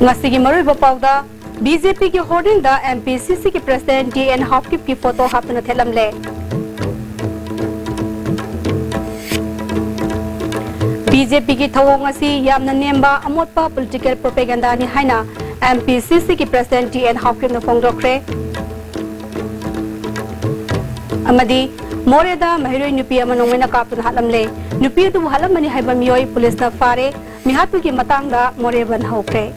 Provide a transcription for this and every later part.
Ngasigi marui bapauda BJP ki holding da MPCC ki president DN Hopkip ki photo hapna thelamle. BJP ki thawong asi yamna nemba amotpa political propaganda ni haina MPCC ki president DN Hopkip na phongdokre. Amadi Moreda mahiroi nupi amanongmena kapuna halamle. Nupi tu halamani haiba miyoi police na fare mihatu ki matangda moreban hokre.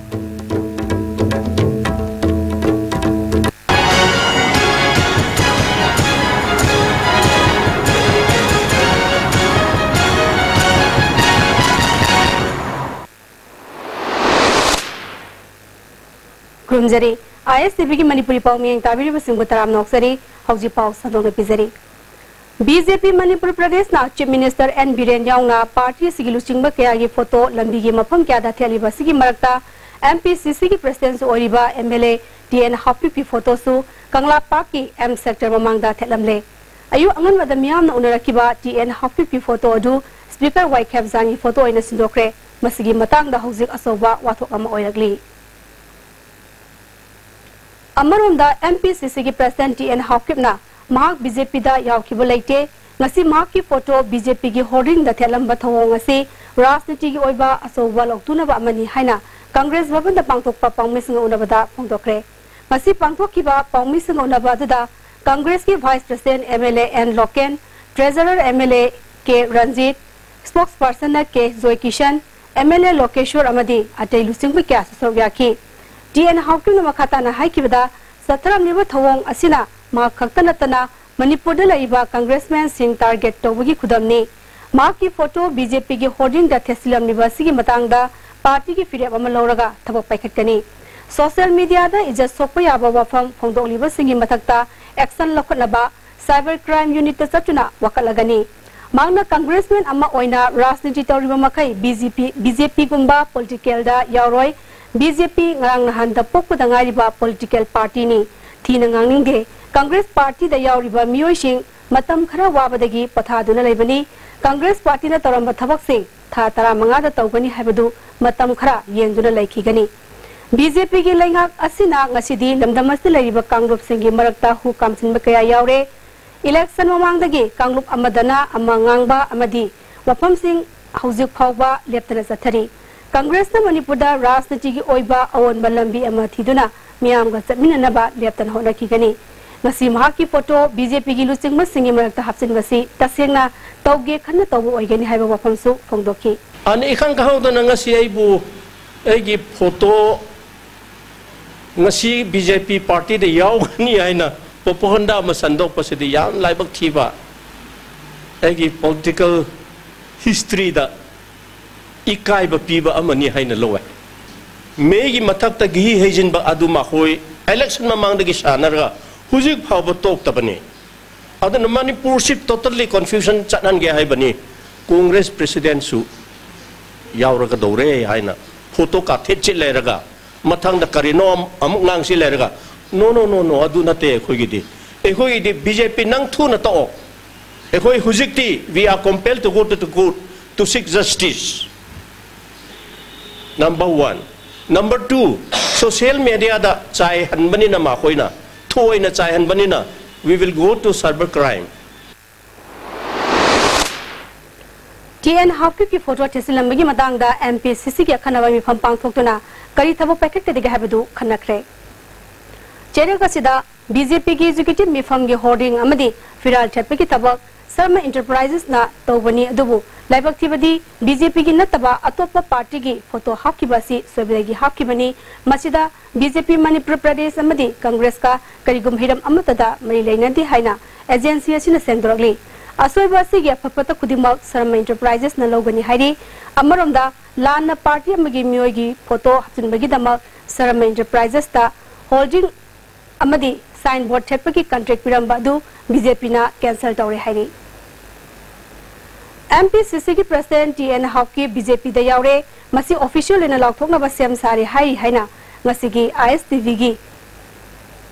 Krumjari Istv ki Manipuri pau miyang tabiri basing butaram noksari hauji pau sadong pizari. BJP Manipur Pradesh na Chief Minister N Biren Yaung na party sigilu chingba kaya gi photo lambi gi mafam kya da theli basigi marakta MPCC ki president oriba MLA DN Hopkip ki photo su Kangla Park ki M sector mamang da thelamle. Ayu angan wada miyam na unarakiba DN Hopkip ki photo adu Speaker White Cap zangi photo ina sindokre masigi matang da hauzik asoba wathok ama oiragli. Amaronda MPCC ki president DN Hopkip na Mark BJP da yaukiba leite ngasi Mark ki photo BJP ki holding da thelamba thawong ngasi rajniti ki oiba asoba loktuna ba amani haina Congress bhavan da pangthokpa pangmising unabada phongdokre ngasi pangthokiba pangmising unabada da Congress ki vice president MLA N Loken treasurer MLA K Ranjit spokesperson K Joy Kishan MLA Lokeshwar amadi atei lusingba kya sobyaki DN Hopkip na makata na haikibada satram niba thawong asina ma khaktanatana Manipur da laiba congressman sing target tawagi khudamni ma ki photo BJP ki holding da thesilam nibasi ki matang da party ki firep ama loraga thabak paikhatkani social media da ijat sokpa yaba wafam phongdoliba singi mathakta action lokhnaba cyber crime unit ta chatuna wakalagani mangna congressman ama oina rajniti tawriba makai BJP gumba political da yauroi BJP ngang handa pokku da ngariba political party ni thina ngangninge Congress Party da yauriba miyosing matam khara wabadagi pathaduna leibani Congress Party na taramba thabak sing tha tara manga da tawgani haibadu matam khara yengduna laikhigani BJP gi laingak asina ngasidi lamdamasti leiba Kangrup singi marakta hu kamsinba kaya yaure election mamangdagi Kangrup amadana amangangba amadi wafam sing hauzik phawba leptana sathari Congress na Manipur da rajniti gi oiba awon balambi ama thiduna miyam ga chatmina naba leptan honakigani ngasi mahaki photo BJP gi lusing masingi marakta hapsin basi tasengna tawge khanna tawu oigani haiba wafam su phongdoki ani ikhang kahau da ngasi aibu egi photo ngasi BJP party de yaugani aina popohanda masandok pasidi yam laibak thiba egi political history da ikai ba piba amani haina lowe megi mathak ta gi hejin ba adu ma khoi election mamang da gi sanarga Huzik phawba tok tabani adana Manipur ship totally confusion chanan ge hai bani Congress president su yauraga dore haina photo ka thet le raga mathang da karino amuk ngang si le raga no adu na te khoi gi di BJP nang thu na to e khoi huzik ti we are compelled to go to the court to seek justice. Number 1. Number 2, social media da chai han bani na ma khoi na na chayan banina we will go to cyber crime. DN Hopkip ki photo thesilam gi madang da MPCC ki khanawa mi pham pang thoktuna kari thabo packet te diga habadu khanakre chere ka sida BJP ki executive mi pham gi hoarding amadi firal thep ki tabak Sarma Enterprises na tawbani adubu laibak thibadi BJP gi nataba atopa party gi photo hakibasi sobiregi hakibani masida BJP Manipur Pradesh amadi Congress ka karigum hiram amatada mari leinadi haina agency asina sendrogli asoibasi gi apapata kudimak Sarma Enterprises na logani hairi amaromda lana party amagi miogi photo hapinbagi damak Sarma Enterprises ta holding amadi signboard thepagi contract piramba du BJP na cancel tawre hairi MPCC ki president DN Hopkip BJP da yaure masi official ina laukthokna ba sem sari hai haina ngasigi Istv gi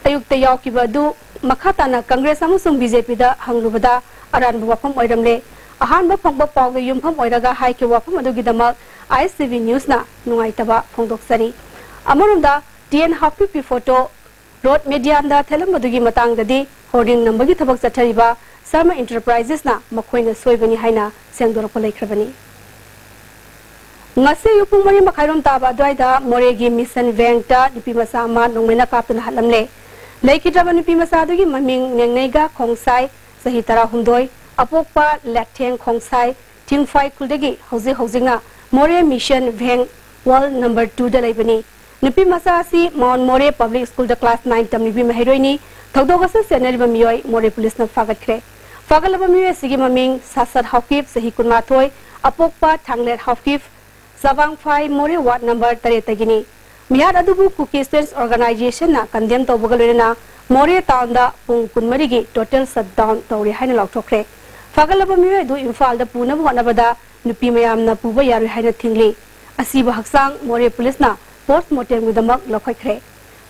ayukta yaukiba du makata na Congress amusung BJP da hanglubada aran wafam oiramle ahan ba phangba pawga yumpham oiraga hai ke wafam adu gi damak Istv news na nungai taba phongdok sari अमरुमदा TN हाफी की photo road media दा थेलम मदुगी Matang ददी hoarding number की थबक चथरिबा Sharma enterprises ना मखोइना सोइबनी हाइना सेंगदोरप लेख्रबनी ngase yupung mari makhairom taba dwaida moregi mission vengta nipi masa ma nongmena kaptuna halamle leikidaba nipi masa dugi maming nengneiga khongsai sahi tara hundoi apokpa latheng khongsai thingfai kuldegi housing more mission veng wall number 2 da leibani nipi masa si mon more public school da class 9 tam nipi mahiroini thogdoga sa senari ba miyoi more police na fagat kre fagalaba miyoi sigi maming sasat hawkip sahi kunma thoi apokpa thanglet hawkip Sabang Fai More Ward number 3 tagini Mihad adubu Cookie Students Organization na condemn to bugalena More town da pung kunmari gi total shutdown tawri haina laukthokre fagalaba miwe du Imphal da puna bwana bada nupi mayam na puba yari haina thingli asiba haksang More police na post mortem gudamak lokhaikre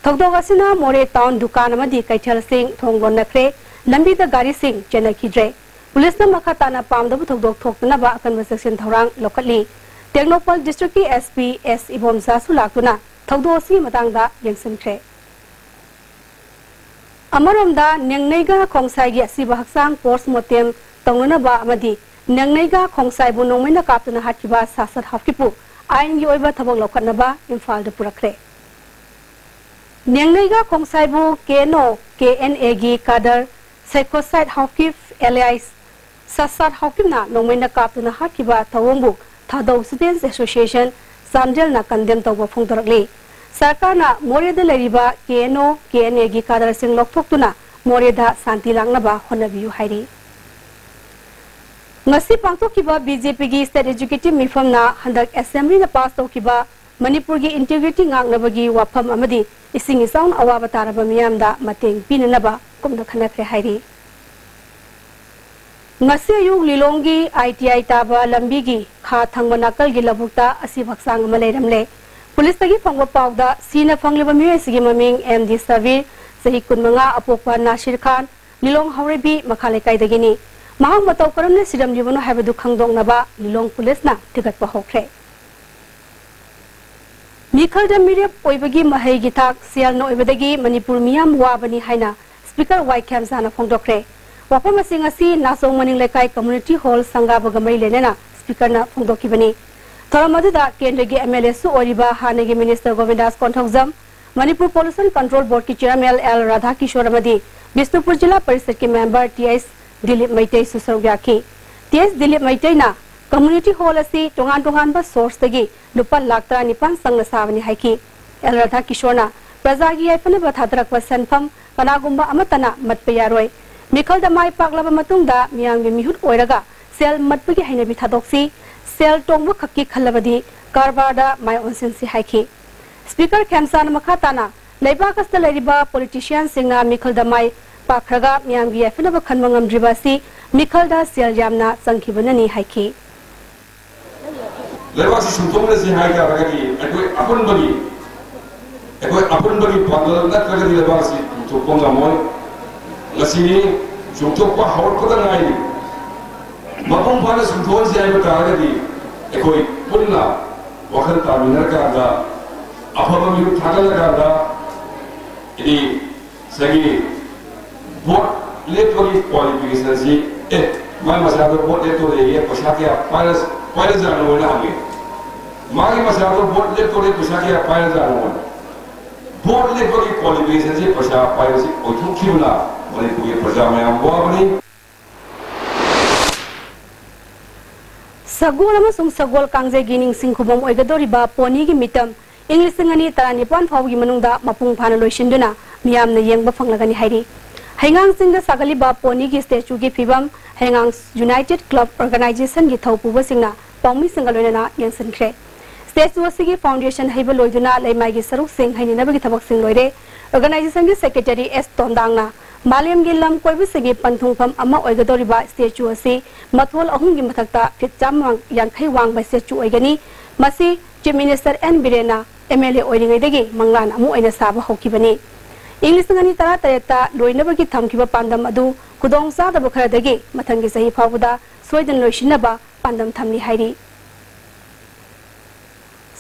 thogdog asina More town dukan amadi kaithal sing thonglon nakre lambi da gari sing chenakidre police na makhata na pamda bu thogdog thokna ba akan section thorang lokali Technopal District ki SP S Ibom Sasu lakuna thogdo si matangda yengsinkre Amaromda nengneiga khongsai gi asiba haksang post mortem tongnona ba amadi nengneiga khongsai bu nongmena kaptuna hatkiba sasat hafkipu ain gi oiba thabak lokhatna ba Imphal da purakre nengneiga khongsai bu KNA gi kadar psychosite hafkif alias sasat hafkimna nongmena kaptuna hatkiba thawongbu Thadau Students Association Samjal na condemn tawba phongdorakli sarkar na More da lariba KNA gi kadar sing lokthokuna More da santi langna ba honabiu hairi ngasi pangthokiba BJP gi state executive mifam na handak assembly na pass tawkiba Manipur gi integrity ngangnabagi wafam amadi ising sound awaba taraba miyam da mateng pinanaba kumda khanakre hairi ngase yug lilongi ITI taba lambi gi kha thangma nakal gi labukta asi bhaksang ma leiramle police tagi phangwa pawda sina phangleba mi sigi maming MD Savir sahi kunmanga apokwa Nasir Khan lilong haurebi makhale kai dagini mahang mataw karamne siram libano habadu khangdong naba lilong police na tigat pa hokre mikhal da mirep oibagi mahai gi thak sial no oibadagi Manipur miyam wabani haina speaker Waikam sana phongdokre Wapam asing asi nasong maning lekai community hall sangga bagamai lenena speaker na phongdoki bani thoramadu da kendra gi MLA su oriba hanegi minister Govindas Konthokjam Manipur Pollution Control Board ki chairman L Radha Kishore amadi Bishnupur Jilla Parishad ki member TS Dilip Maitai su sargyaki TS Dilip Maitai na community hall asi tongan ba source tagi lupa laktra nipan sangna savani haiki L Radha Kishore na prajagi aifane ba thadrak ba sanpham kanagumba amatana matpe yaroi Mikhal da mai paklaba matungda miyang mihut oiraga sel matpagi haina bi thadoksi sel tongbu khakki khalabadi karbada mai onsensi haiki speaker Khamsan makhatana leibak asta leriba politician singna Mikhal da mai pakhraga miyang bi afina ba khanmangam dribasi Mikhal da sel jamna sangkhibanani haiki leibak si sumtomle si haika ragadi apun bagi pandora na kagadi leibak si tuponga moy Lasini sumtok pa hawar ko ngai mapung pala sumthon si ay batara di ekoi punna wakhan taminar ka da afama mi thagal ka da ini sagi bot electoral qualification si mai masado bot electoral ye pasakya pala jano na ame magi masado bot electoral pasakya pala jano bot electoral qualification si pasakya pala si othuk khiuna Manipuri perjalanan buat ni. Sagol amasung sagol kangje gining singkubom oigadori ba poni gi mitam English ngani tarani pan phau gi manungda mapung phana loisinduna miyam na yengba phanglagani hairi haingang singda sagali ba poni gi statue gi phibam haingang United Club Organization gi thaupu ba singna pawmi singaloina yengsankhre statue sigi foundation haiba loiduna leimai gi saruk sing haini nabagi thabak sing loire organization gi secretary S Tondangna Maliam Gilam Koibu Sigi Panthungpam Ama Oigadoriba statue asi Mathol Ahum gi mathakta fit jamang yankhai wang ba statue oigani masi Chief Minister N Birena MLA oiringai dagi manglan amu oina saba hokibani English ngani tara tareta loinabagi thamkiba pandam adu kudong sa da bukhara dagi mathangi sahi phawda soidan loishinaba pandam thamni hairi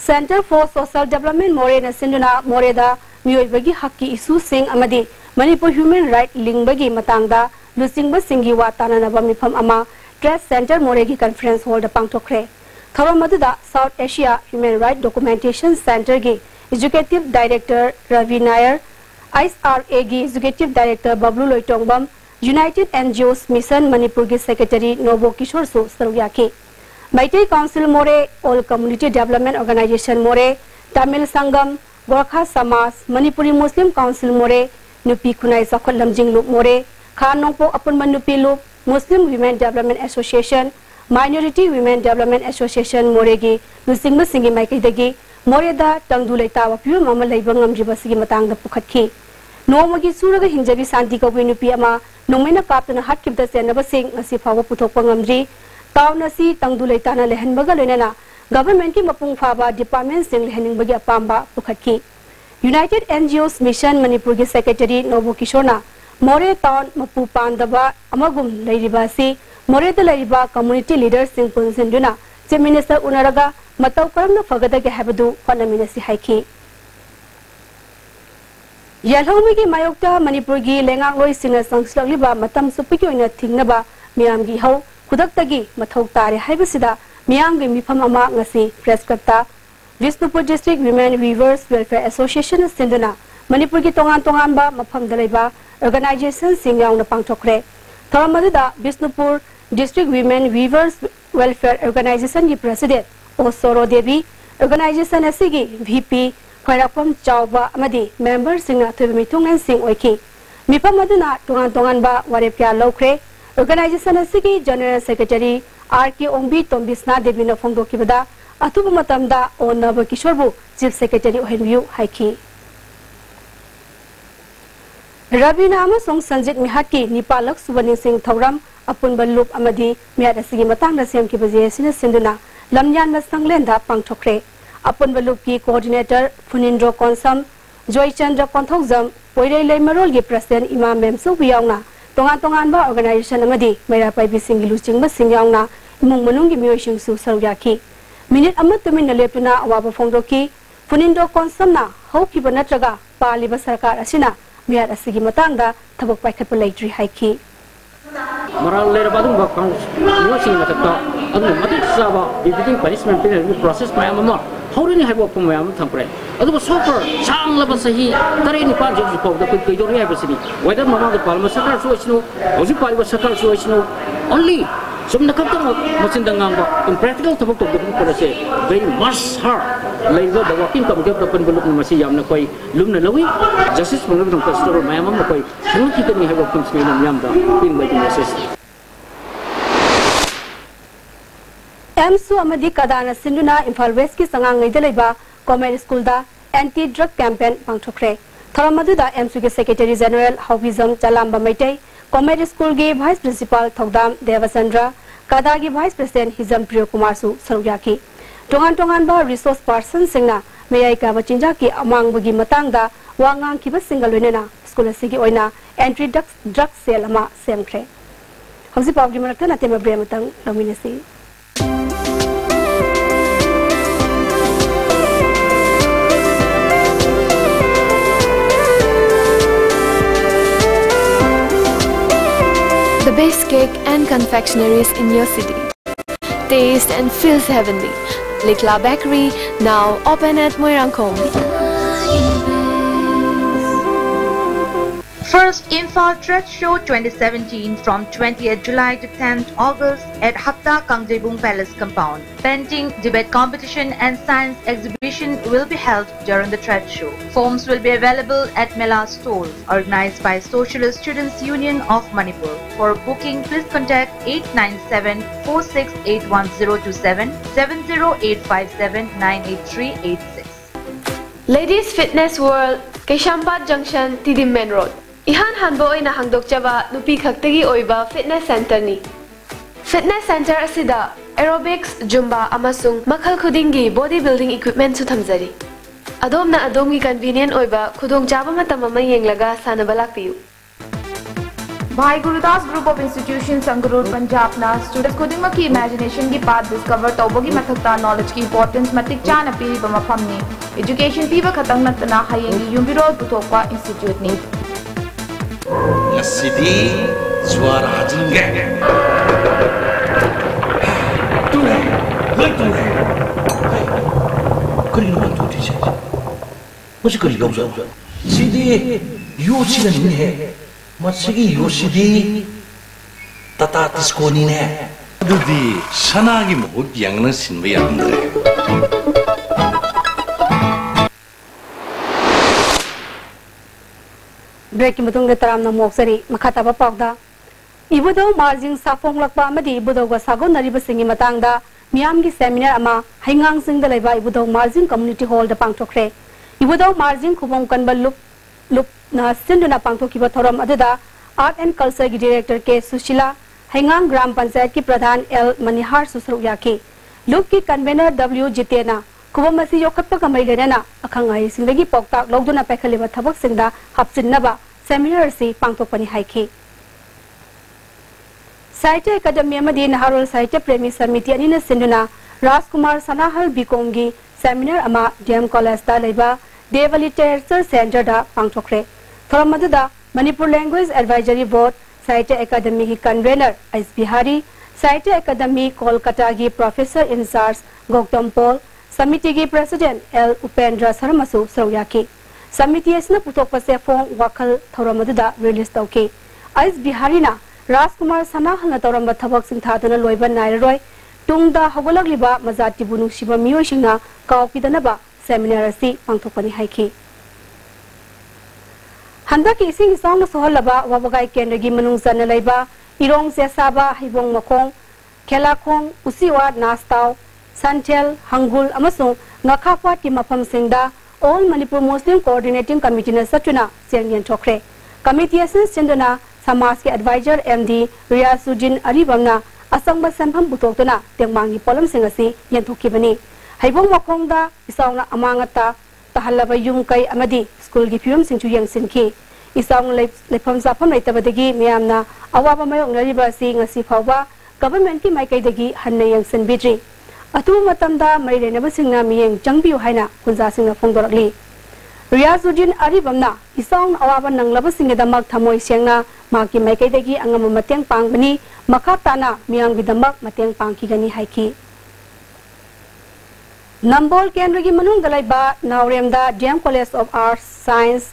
Center for Social Development More na sinduna Moreda miyoibagi hakki issue sing amadi Manipur Human Right Lingbagi matangda lusingba singi watana na mifam ama Trade Center Moregi Conference Hall da pangtokre. Tharamadda South Asia Human Right Documentation Center gi Executive Director Ravi Nair, ISRA gi Executive Director Bablu Loitongbam, United NGOs Mission Manipur gi Secretary Nobo Kishore Su Sarugyaki. Maitai Council More, All Community Development Organization More, Tamil Sangam, Gorkha Samas, Manipuri Muslim Council More, Nupi Kunai Sakot Lamjing Loop More, Khanongpo Apunman Nupi Loop, Muslim Women Development Association, Minority Women Development Association Moregi, Lusingma Singi Maikai Dagi, Moreda Tangdulaita Wapu Mama Laibangam Ribasigi Matang the Pukatki. No Magi Suraga Hinjabi Santika Winupiama, Nomina Captain Hatkip the Senaba Sing, Asifawa Putopangamji, Taunasi Tangdulaitana Lehenbaga Lenana, Government Mapung Faba, Department Sing Lehenbaga Pamba, Pukatki. United NGOs Mission Manipur Secretary Nobo Kishona, More Town Mapu Pandaba, Amagum Lairibasi, More the Lariba community leaders Sing Punsinduna, Chief Minister Unaraga, Matau Karamna Fagada Habadu, Panaminasi Haiki. Yalhomigi Mayokta, Manipurgi, Lengang Loy Singer Songs Liba, Matam Supiki in a Tingnaba, Miamgi Ho, Kudaktagi, Matokari Habasida, Miamgi Mipamama Ngasi, Prescripta, Visnupur District Women Weavers Welfare Association Sinduna, Manipurgi Tongan Tongamba, Mapam Dalaiba, Organization Singyang na Pangtokre. Tharamadda Visnupur District Women Weavers Welfare Organization ki President Osoro Devi, Organization Asigi VP Khwairapam Chawba amadi member singna Thumitungan Sing Oiki. Mipamaduna Tongan ba Warepya Lokre, Organization Asigi General Secretary RK Ombi Tombisna Devi na Fongdokibada, Atubumatamda Onaba Kishorbu Chief Secretary Ohenview Haiki. Rabina Amasong Sanjit Mihaki Nipalak Subani Singh Thauram Apun Balup Amadi Miat Asigi Matang na Siam Kibazi Sina Sinduna Lamyan Masanglenda Pangtokre Apun Balup ki Coordinator Funindro Konsam Joy Chandra Konthokzam Poire Laimarol gi President Imam Memsu Biyaungna Tongan ba Organization Amadi Maira Paibi Singilu Chingba Singyaungna Imung Manungi Myoshing Su Saryaki Minute Amat Tumin na Leptuna Awaba Fongdoki Funindro Konsamna Hokiba Natraga Paliba Sarkar Asina Miat Asigi Matanga, Tabok Paikapulatory Haiki. Moral later about washing at the top. Other than Saba, repeating punishment penalty process by Mama. How do you have open my temperate? Other suffer, Sam Labasahi, Tarini Party of the Pictorial University. Whether Mama the Palma Sakar Suashno, Ozipai was Sakar Suashno, only. Some the captain of Masindangamba, in practical to the Pukase, very much hard. Later, the walking come get up and look in Masiyam Nakoi, Lumna Lowy, Justice from the Pastor of Mayam Nakoi, who keep me have a consumer Yamba, in making assist. Amsu Amadi Kadana Sinduna, Infal Westki Sangang Deleba, Commerce School da, Anti-Drug Campaign Pangtokre. Tharamadda Amsu Secretary General Haubizam Jalamba Maitei, Commerce School Ge Vice Principal Thogdam Devasandra, Kadagi Vice President Hizam Priyo Kumar Su Sarugyaki. Tongan ba resource person singna mayai ka bachinja ki amang bugi matangda wangang kiba single wenena school asigi oina entry drug sale ama semkre hausi pawgi marakta na tema brematang nominasi. The best cake and confectionaries in your city. Taste and feels heavenly. Likla Bakery, now open at Moirangkong. First Imphal Trade Show 2017 from 20th July to 10th August at Hapta Kangjebung Palace compound. Painting, debate competition and science exhibition will be held during the trade show. Forms will be available at Mela stalls organized by Socialist Students Union of Manipur. For booking, please contact 897-4681027 70857-98386. Ladies Fitness World, Keshampat Junction, Tidim Main Road. Ihan hanbo oina hangdok chaba nupi khaktagi oiba fitness center ni. Fitness center asida aerobics, zumba amasung makhal khudingi bodybuilding equipment su thamjari. Adomna adomgi convenient oiba khudong chaba matam ama yenglaga sanaba lakpiyu. भाई Gurudas group of institution Sangrur Punjab ना students खुदिंग की imagination की path discover तौबगी मथक्ता knowledge की importance मतिक चाना पीरिबा मफमनी education पीबा खतंग नतना हयेंगी युबिरोल पुथोकवा institute नी नसीदी स्वार हाजिंगे तू है करीनो बंद होती है मुझे करी लो सीधी योशी नहीं है मस्गी योशिदी तता तिस्कोनी ने दुदी सनागी मुहुत यांगन सिनबे यांद्रे ब्रेक की मतुंग तराम न मोक्सरी मखाता पावदा इबुदो मार्जिंग साफोंग लकपा अमदी इबुदो ग सागो नरिब सिंगी मतंगदा मियाम की सेमिनार अमा हाइंगांग सिंग द लेबा इबुदो मार्जिंग कम्युनिटी हॉल द पांगथोखरे इबुदो मार्जिंग खुबोंग कनबल लुप ना सिंधुना पांगथोखिबा थोरम अदुदा आर्ट एंड कल्चर की डायरेक्टर के सुशीला हाइंगांग ग्राम पंचायत की प्रधान एल मनिहार सुसरु याकी लुप की कन्वेनर डब्ल्यू जितेना खुबम मसी योखत्पा कमई लेना अखंगाई सिंदगी पौक्ताक लौदुना पैखलिबा थबक सिंगदा हपसिनबा सेमिनार से पांगथोकपनी हाइखी साहित्य अकादमी अमदी नहारोल साहित्य प्रेमी समिति अनिना सिंधुना राजकुमार सनाहल बिकोम की सेमिनार अमा डीएम कॉलेज दा लेबा देव लिटरेचर सेंटर दा पांगथोखरे theorem अदुदा Manipur language advisory board साहित्य अकादमी की कन्वेनर एस बिहारी साहित्य अकादमी कोलकाता की प्रोफेसर इंचार्ज गौतम पॉल समिति की प्रेसिडेंट एल उपेंद्र शर्मसु सौयाकी समिति असना पुथोकपसे Phong वाखल theorem अदुदा release तौकी S Bihari ना राजकुमार सनाहल तौरम थबक सिंथादुना लोइबा नायरोय तुंगदा हगलगलिबा मजाति बुनुसिबा मियोइसिंगना काउकिदनबा सेमिनार असि पांगथोकपनी हाइखी हंदक इसिंग इसांग सोहलबा वाबगाई केंद्र की मनुंग सन लेबा इरोंग सेसाबा हिबोंग मखोंग खेलाखोंग उसिवा नास्ताव संथेल हंगुल अमसों ngakhakwat की मफम सिंगदा ऑल मणिपुर मुस्लिम कोऑर्डिनेटिंग कमिटी ने सचुना सेंगियन ठोखरे कमिटी असिन सिंधुना समाज के एडवाइजर एमडी रियासुद्दीन अरिबमना असंग संभम बुतोक्तना तेंगमांगी पोलम सिंग असि यंथोखिबनी हाइबोंग मखोंगदा इसांगना अमांगता तहल्लबा युम कई अमदी स्कूल की फिल्म सिंचु यंगसिनखी इसांग लेफम जाफम लेतबदगी मियामना अवाबा मायोंगनरिबा सि ngasi फावबा गवर्नमेंट की माइकैदगी हन्ने यंगसिनबिद्रि अतु मतमदा मैलेनबा सिंगना मियेंग चंगबिउ हाइना कुंजा सिंगना फोंदोरकली रियासुद्दीन अरिबमना इसांग अवाबा नंगलबा सिंगदमक थमोय सेंगना माकी माइकैदगी अंगम मतेंग पांगबनी मखा ताना मियांगगिदमक मतेंग पांगखिगनी हाइखी नंबोल केंद्र की मनुंग दलाइबा नावरेमदा DM college of arts science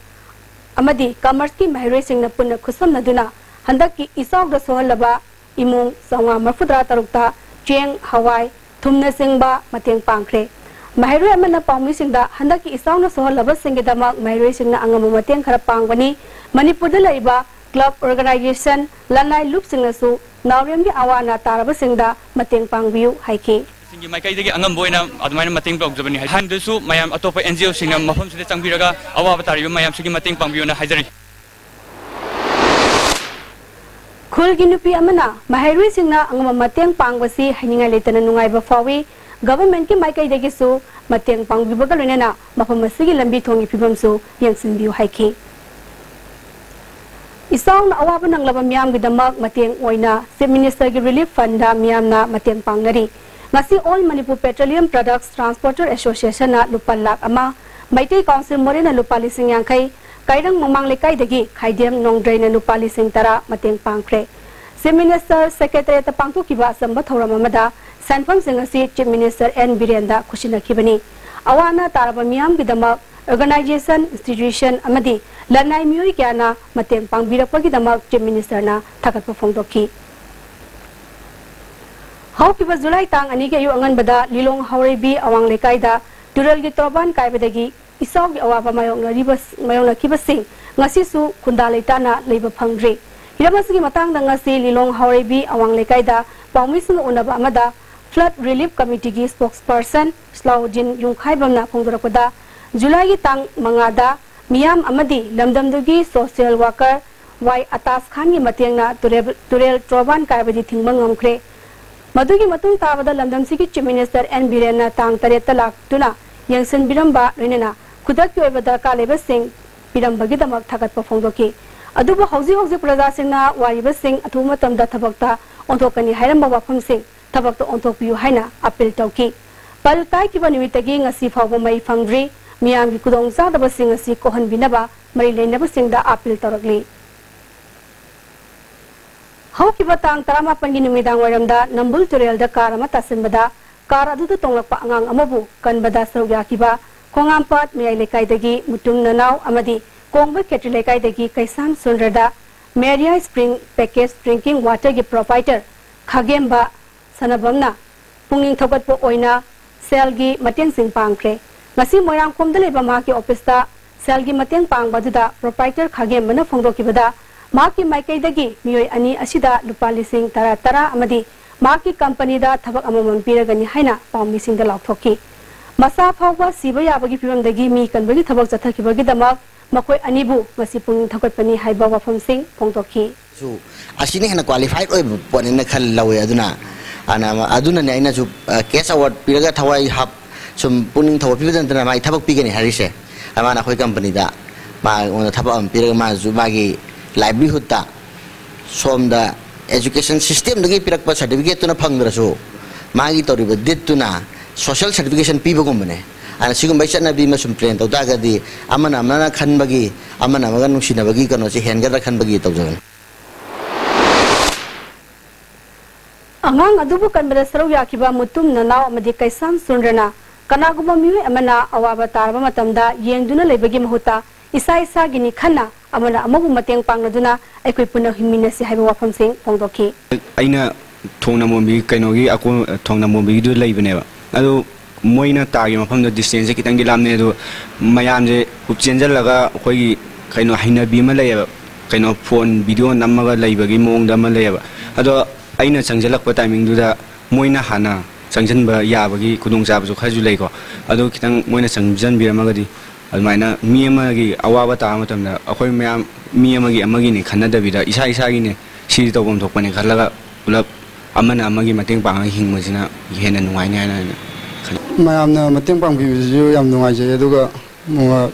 अमदी कॉमर्स की महरोई सिंह पुन खुसम नदुना हंदक की इसाउग सोहलबा इमुंग संगा मफुद्रा तरुक्ता चेंग हवाई थुमन सिंगबा मतेंग पांगख्रे महरोई अमना पाउमी सिंगदा हंदक की इसाउग सोहलबा सिंगदमक महरोई सिंगना अंगम मतेंग खरा पांगबनी मणिपुर दलाइबा क्लब ऑर्गेनाइजेशन लनाई लुप सिंगसु नावरेम की आवाना तारबा सिंगदा मतेंग पांगबिउ हाइके सिंगी माइकैदगी अंगम बोइना अदुमाइना मतेंग पाउजबनी हाइदसु मयाम अतोप एनजीओ सिंगना मफम सिदे चंगबिरगा अवाबा तारिबा मयाम सिगी मतेंग पांगबिउना हाइजरी खुल की नुपी अमना महरुई सिंगना अंगम मतेंग पांगबसी हाइनिंगा लेतना नुंगाइबा फावी गवर्नमेंट की माइकैदगी सु मतेंग पांगबिबगा लोनेना मफम सिगी लंबी थोंगी फिबमसु यंगसिनबिउ हाइकी इसाउन अवाबा नंगलबा मियाम गिदमक मतेंग ओइना चीफ मिनिस्टर की रिलीफ फंड दा मियामना मतेंग पांगनरी ngasi all manipur petroleum products transporter association na lupa lak ama maitai council morena lupa lising yangkai kairang mamang lekai dagi khaidem nongdrai na lupa lising tara mateng pangkre chief minister secretary ta pangtu kiba samba thoram amada sanfam singasi chief minister n birenda khushina kibani awana taraba miyam gidamak organization institution amadi lanai mioi kyana mateng pangbirakpa gidamak chief minister na thakatpa phongdokhi how की जुलाई तांग अनी के यु अंगन बदा लिलोंग हाउरेबी अवांग लेकाइदा दुरल की तोबान कायबदगी इसाव की अवाबा Mayong किबसिंग ngasisu khunda leitana leiba phangri hiramasi matang da ngasi lilong hauribi awang lekai da pawmisung unaba amada flood relief committee gi spokesperson slaudin yungkhai bamna phongdorakoda july gi tang mangada miyam amadi lamdamdugi social worker y atas khan gi matengna turel troban kaibadi thingmang ngamkhre मधुगी मतुंग ताबदा London सिगी chief minister N Biren तांग तरेत लाख तुना यंगसन बिरंबा रेनेना खुदक की ओइबा दरकार लेबा सिंह बिरंबगी दमक थगत फोंदोकी अदुबो हौजी हौजी प्रजासिंगना वारिबसिंग अथुमतमदा थबकता ओंथोकनी हायरम वाफमसिंग थबकता ओंथोकपियु हायना अपील तौकी पल ताइकिबा निमित्तगी ngasi फावबो मई फंग्री मियामगी कुदोंग जादबसिंग असि कोहनबिनबा मरि लेनबसिंगदा अपील तौरगली हौकिबा तांग 18 गी नुमिदांग वरमदा नंबुल तुरेलदा कार अमा तासिनबदा कार अदुदु तोंगलकपा अंगांग अमबु कनबदा सरुयाकिबा खोंगामपाट मियाई लेकाइदगी मुतुंग ननाव अमदी कोंगबा केट्री लेकाइदगी कैसाम सुंदरदा मेरिया स्प्रिंग पैकेज ड्रिंकिंग वाटर की provider खागेंबा सनबमना पुंगिंग थोगतपो ओइना सेलगी मतेंग Singh पांगख्रे ngasi moirang komda leba ma ki office ta selgi mateng pangba duda proprietor khagem mana phongdokibada ma ki maikai dagi miyoi ani asida lupa lising tara tara amadi ma ki company da thabak amamam piragani haina pawmi sing da lakthoki masa phawba siba yabagi pibam dagi mi kanbagi thabak chathakibagi damak makoi anibu ngasi pung thakotpani haiba wafam sing phongdoki su asini hena qualified oi ponina khal lawe aduna ne aina su case award piraga thawai hap sum puning thaw pidan tana mai thabak pigani harise amana khoi company da ma on thabak am piraga ma zu magi livelihood ta som da education system dagi pirak pa certificate tuna phangra so magi toriba dit tuna social certification piba gumne ana sigum bai chana bi ma sum plan taw da gadi amana khan bagi amana maga nusina bagi kano se hen ga khan bagi taw jagan angang adubu kanbada saru yakiba mutum nanaw amadi kaisam sunrana kanaguma miwe amana awaba tarba matamda yengduna lebagi mahuta isa isa gini khana amana amabu mateng pangladuna aikoi puna himina si haiba wafam sing phongdoki aina thongna mombi kainogi ako thongna mombi du leibane ba adu moina tagi mafam da distance kitang gi lamne du mayam je upchenjal laga khoi kaino haina bi ma leyaba kaino phone video namaga leibagi mong da ma leyaba ado aina changjalak pa timing du da moina hana changjanba yabagi kudung jabju khaju leiko ado kitang moina changjan biramagadi almaina mi amagi awaba ta matamda akhoi mayam mi amagi ni khanna da bida isa isa gi ne si tobom thokpani khalaga ulap amana amagi mateng pang hingmasina hena nungai nya na mayamna mateng pang bi ju yam nungai je aduga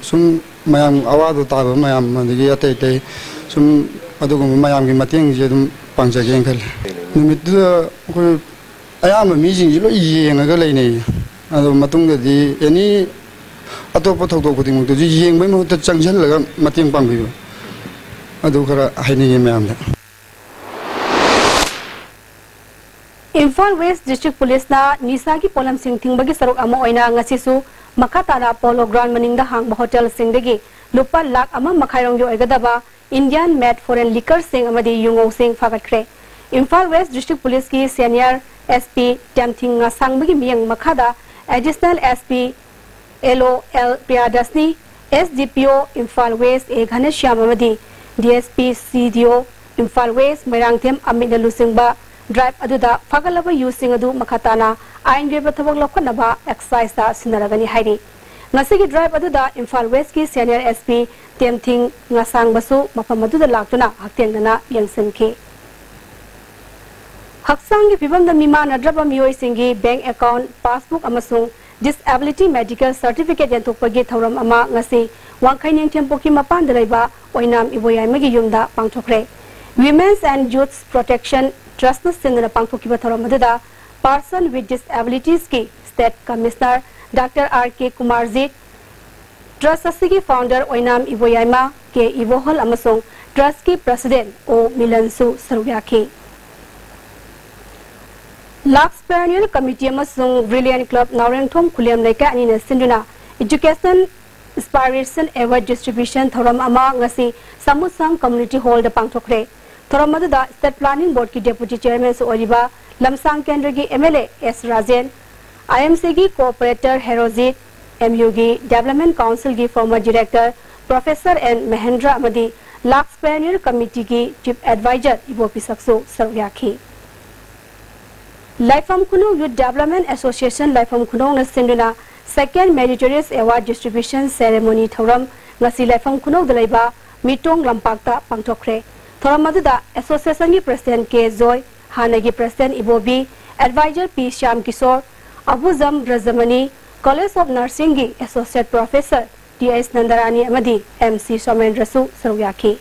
sum mayam awadu ta ba mayam magi atai tai sum aduga mayam gi mateng je dum pangja gen khal numit da ko ayam mi jing lo yenga ga lei nei ado matung da di ani atop thok ko ding du yeng bai mo ta changjal la mateng pang bi ado khara haini mayam da Imphal West District Police na Nisagi Polam Singh Thingbagi Sarok Ama Oina Ngasisu Makatara Polo Ground Maningda Hang Hotel Singdagi Lupa Lak Ama Makhairong Yo Egadaba Indian Made Foreign Liquor Sing Amadi Yungo Sing Fagatkre Imphal West District Police ki Senior SP Tamthing Sangbagi Miyang Makhada Additional SP LOL Priyadasni SDPO Imphal West E Ghaneshyam Amadi DSP CDO Imphal West Mairangthem Amina Lusingba drive aduda fagalaba using adu makhatana ain reba thabak lokhanaba exercise ta sinaragani hairi ngasigi drive aduda Imphal West ki senior SP Temthing ngasang basu mafam aduda laktuna haktengna yangsinki haksang gi pibam da mima nadraba miyoi singi bank account passbook amasung disability medical certificate yantokpagi thoram ama ngasi wangkhaining tempoki mapan dalaiba oinam iboyai magi yumda pangthokre Women's and Youth Protection Trust Sindana Pangthokiba Thoramadada Person with Disabilities ki State Commissioner Dr. R.K. Kumarjit Trust Asigi Founder Oinam Iboyaima K. Ibohol Amasong Trust ki President O. Milansu Saruyaki Lux Perennial Committee Amasong Brilliant Club Naurengthom Khuliam Laika Anina Sinduna Education Inspiration Award Distribution Thoram Ama Ngasi Samusang Community Hall da Pangthokre Thoramadada State Planning Board ki Deputy Chairman Oriba Lamsang Kendra ki MLA S. Rajen IMC ki Co-Operator Herozit MU ki Development Council ki Former Director Professor N. Mahendra Amadi Lux Perennial Committee ki Chief Advisor Ibopi Sakso Saryaki Laifam Kuno Youth Development Association Laifam Kuno na Sinduna Second Meritorious Award Distribution Ceremony Thoram Ngasi Laifam Kuno Dalaiba Mitong Lampakta Pangtokre Thoramadada Association ki President K. Zoy, Hanagi President Ibobi, Advisor P. Shyam Kishore, Abuzam Razamani, College of Nursing ki Associate Professor T.S. Nandarani Amadi, MC Somendrasu Saruyaki.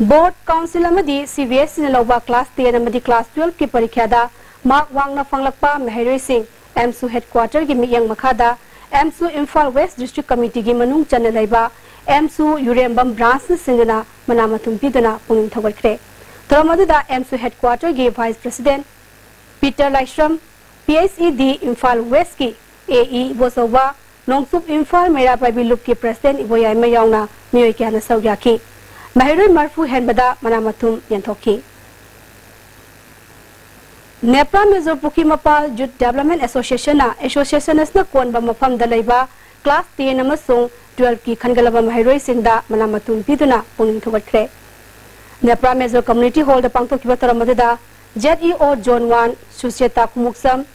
Board Council amadi CBS in Lova Class 10 amadi Class 12 ki parikya da mark wang na fanglakpa Mahairoi Singh MSU headquarter gi miyang makada MSU Imphal West District Committee gi manung chana laiba MSU Urembam branch singana manamatum pidana puning thawakre Tramadu da MSU headquarter gi Vice President Peter Laishram PSED Imphal West ki AE Bosowa Nongsup Imphal Mera Babiluk ki President Iboyai Mayawna miyoi kyana sawyaki Mahairoi Marfu Henbada Manamatum Yantoki Nepra Mezo Puki Mapal Youth Development Association na Association na Konba Mafam Dalaiba Class 10 amasung 12 ki Khangalaba Mahairoi Singda Manamatum Piduna Puning Thawakre Nepra Mezo Community Hall da Pangtokiba Taramadada ZEO Zone 1 Susyeta Kumuksam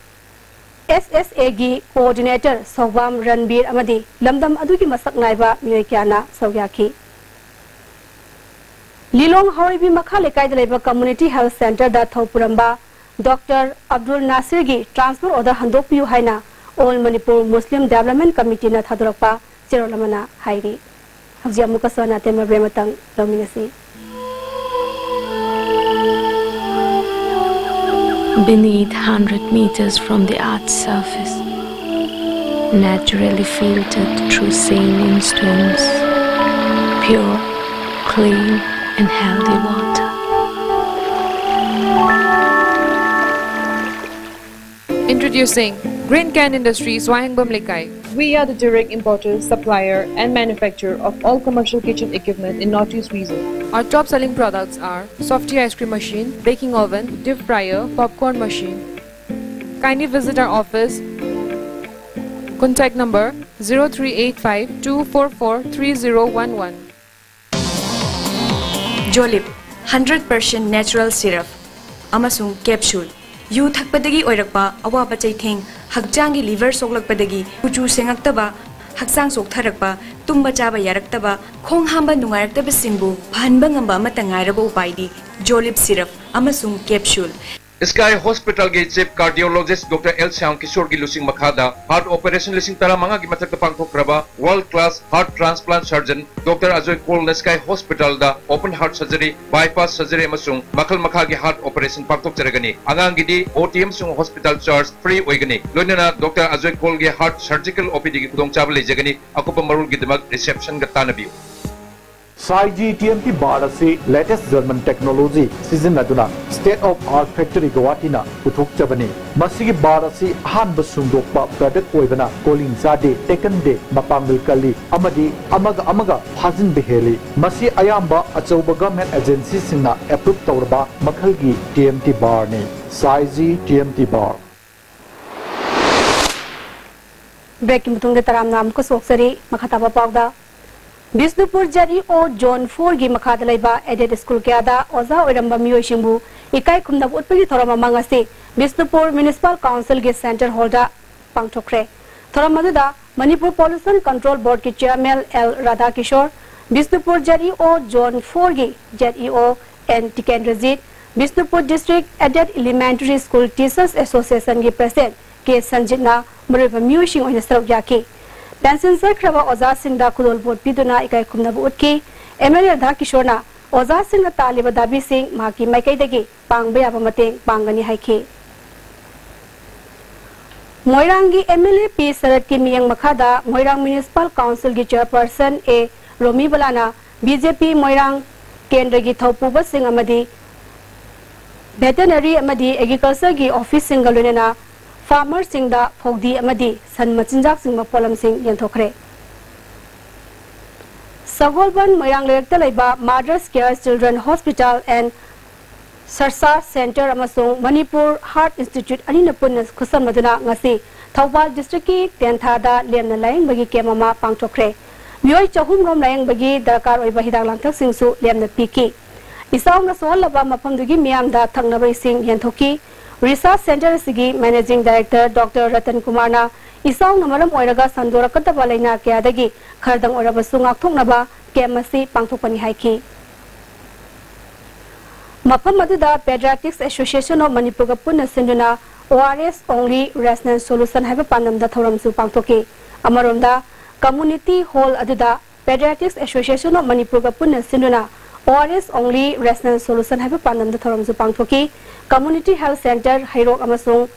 SSA gi Coordinator Sawam Ranbir Amadi Lamdam Adugi Masak Naiba Miyoi Kyana Sawyaki Lilong Horibi Makhale Kaidalaiba Community Health Center da Thopuramba Dr. Abdul Nasir gi transfer order handokpiu haina All Manipur Muslim Development Committee na thadrakpa Cherolamana hairi Hawji amuka sona tema brematang dominasi Beneath 100 meters from the Earth's surface, naturally filtered through saline stones, pure, clean and healthy water. Introducing Green Can Industries Wahangbam Lekai. We are the direct importer, supplier and manufacturer of all commercial kitchen equipment in Northeast region. Our top selling products are softy ice cream machine, baking oven, deep fryer, popcorn machine. Kindly visit our office. Contact number 0385 244 3011. Jolip 100% natural syrup amasung capsule yu thakpadagi oirakpa awaba chaitheng hakjangi liver soklakpadagi kuchu sengaktaba haksang soktharakpa tumba chaba yaraktaba khong hamba nungaraktaba singbu phanba ngamba amata ngairaba upaidi Jolip syrup amasung capsule Sky Hospital के Chief Cardiologist Dr. L. Syam Kishore की लुसिंग मखादा Heart Operation लिसिंग तरा मंगा की मतलब तपंग Prabha World Class Heart Transplant Surgeon Dr. Ajoy Cole Sky Hospital दा Open Heart Surgery Bypass Surgery मसुंग मखल मखा की Heart Operation पांगतोक चरगनी अंगांग की दी OTM सुंग Hospital Charge Free ओइगनी लोनिना Dr. Ajoy Cole के Heart Surgical OPD की खुदोंग चावल ले जगनी अकुपम मरुल की दिमाग Reception गत्ता नबियो Saiji TMT bar asi latest German technology season aduna state of art factory Guwahati na puthok chabani masigi bar asi han basungdokpa product oibana calling zade taken day mapamil kali amadi amaga phajin beheli masi ayamba achauba government agency singna approve tawrba makhalgi TMT bar ni Saiji TMT bar Breaking mutung taram nam ko soksari makhataba pawda Bisnupur ZEO Zone 4 gi makhada laiba aided school kyada oza oiramba miyoi shingbu ikai khumna utpagi thorama mangasi Bisnupur Municipal Council gi center hall da pangthokre thoramadu da Manipur Pollution Control Board ki chairman L Radha Kishore Bisnupur ZEO Zone 4 gi ZEO and Tikendrajit Bisnupur District Aided Elementary School Teachers Association gi president K Sanjitna muriba miyoi shing oina sarok yaki Pension Sir Krava Oza Singh da Kudol Board Piduna Ikai Kumna Utki, MLA Radha Kishorna, Oza Singh Taliba Dabi Singh, Maki Makai Degi, Pangbaya Bamateng, Pangani Haiki. Moirangi MLA P. Sarat Kimiyang Makada, Moirang Municipal Council Gi Chairperson A. Romi Balana, BJP Moirang Kendragi Thaupuba Singh Amadi, Veterinary Amadi, Agriculture Gi Office Singalunena, Farmer Singh da Fogdi Amadi San Machinjak Singh Mapolam Singh Yanthokre Sagolban Moirang Lekta Laiba Mothers Care Children Hospital and Sarsa Center amasung Manipur Heart Institute anina punna khusam maduna ngasi Thawbal District ki Tenthada lemna laing bagi kemama pangthokre Miyoi chahum rom laing bagi dakar oiba hidang langthak singsu lemna piki Isaw na sol laba mapamdugi miyam da thangnabay sing Yanthoki Research Center Sigi Managing Director Dr. Ratan Kumarna Isang namaram oiraga sandora kataba laina kyadagi khardang orabasu ngakthoknaba kemasi pangthokpani haiki Mapam maduda Pediatrics Association of Manipur ga punna sinduna ORS Only Resonance Solution haiba pandamda thoramsu pangthoki amaromda Community Hall aduda Pediatrics Association of Manipur ga punna sinduna ORS only resonance solution have a panam the thorum zu pangthoki community health center hairok amasung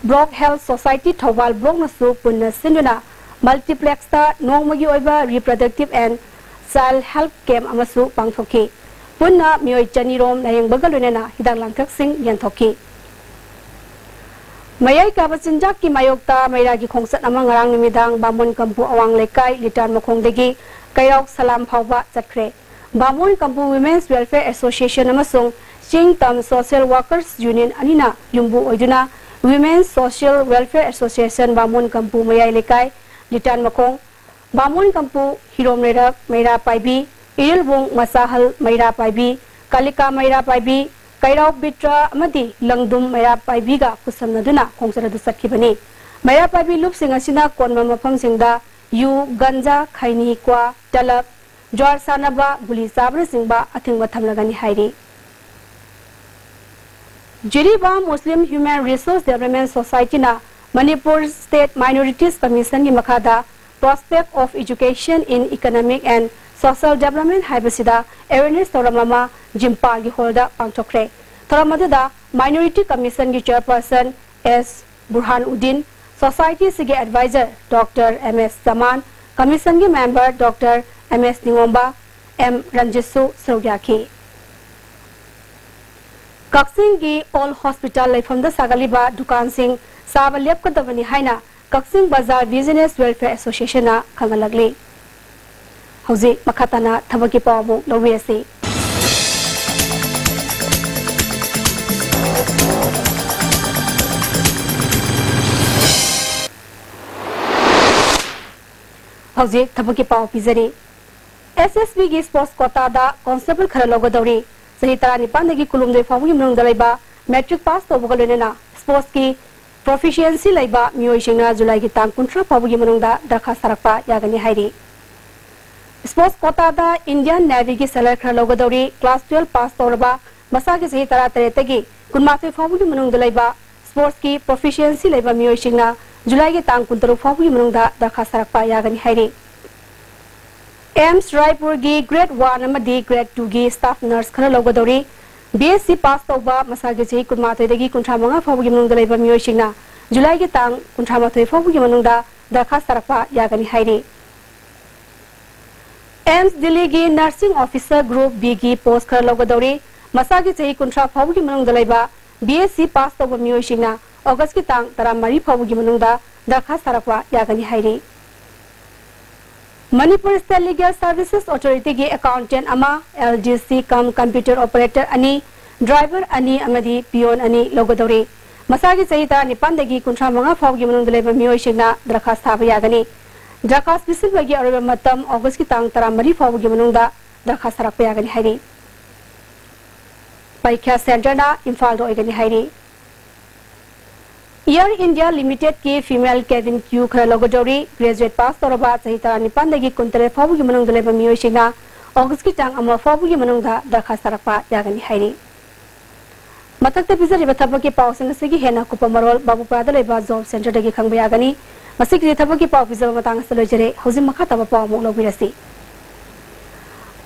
Brock Health Society Thawal Brock nasu punna sinuna multiplex ta nongmagi oiba reproductive and child health camp amasu pangthoki punna mioi chanirom layeng bagalunena hidang langthak sing yanthoki Mayai kabachinjak ki mayokta maira gi khongsat ama ngarang nimidang Bamon Kampu awang lekai litan makhongdegi kairok salam phawba chatkre Bamon Kampu Women's Welfare Association amasung Chingtam Social Workers Union anina yumbu oiduna Women's Social Welfare Association Bamon Kampu mayai lekai litan makhong Bamon Kampu hirom lerak maira paibi Ilbung Masahal maira paibi Kalika maira paibi Kairau Bitra Amadi Langdum Maya Paibiga Kusamnaduna Kongsara Sakibani Maya Paibi Loop Singasina Konma Mapam Singda Yu Ganja Kaini Kwa Talak Jwar Sanaba Guli Sabra Singba Ating Matamlagani Hairi Jiriba Muslim Human Resource Development Society na Manipur State Minorities Commission ni Makada Prospect of Education in Economic and Social Development Haibasida Awareness Toramama Jimpal gi holda pangchokre Toramadada Minority Commission gi Chairperson S Burhan Uddin Society Sige Advisor Dr. MS Zaman Commission gi Member Dr. MS Ningomba M Ranjisu Srogyaki Kaksing gi All Hospital Leifam da Sagaliba Dukan Singh Sabalep Kadavani Haina Kaksing Bazaar Business Welfare Association na Kangalagli Hauzi makatana thabaki pawu lowi ase Hauzi thabaki pawu pizari SSB gi sports quota da constable khara logodori sahi tara nipan gi kulumde fawu mrung dalaiba metric pass to bogalena sports ki proficiency laiba mioi singna July gi tang kuntra fawu gi mrung da dakha sarakpa yagani hairi Sports quota da Indian Navy ki select khara logodori class 12 pass torba masa ki sahi tara taretagi kunmathe fawu gi manung dalaiba sports ki proficiency laiba mioi singna July gi tang kuntaru fawu gi manung da dakha sarakpa yagani hairi AIMS Raipur gi grade 1 amadi grade 2 gi staff nurse khara logodori BSc pass torba masa ki sahi kunmathe dagi kuntra manga fawu gi manung dalaiba mioi singna July gi tang kuntra mathoi fawu gi manung da dakha sarakpa yagani hairi AIMS Delhi gi nursing officer group B gi post khara logodori masagi chei kuntra phawu gi manung dalaiba BSc pass toba mioi singna August ki tang taramari phawu gi manung da dakha sarakwa yagani hairi Manipur State Legal Services Authority gi accountant ama LGC kam computer operator ani driver ani amadi pion ani logodori masagi chei tara nipan dagi kuntra manga phawu gi manung dalaiba mioi singna dakha saba yagani Drakas bisil bagi araba matam August ki tang taramari fawu gi manungda dakha sarakpa yagani hairi Paikya Center na Imphal do igani hairi Air India Limited ki female cabin crew khara logodori graduate pass toraba sahi tara nipan dagi kuntare fawu gi manungda leba mioi singna August ki tang ama fawu gi manungda dakha sarakpa yagani hairi Matakta bizari bathabaki pawsing sigi hena kupamarol babu prada leba job center dagi khangba yagani Masih kita bagi pau bisa matang selojere hausin makata bapa mau lobirasi.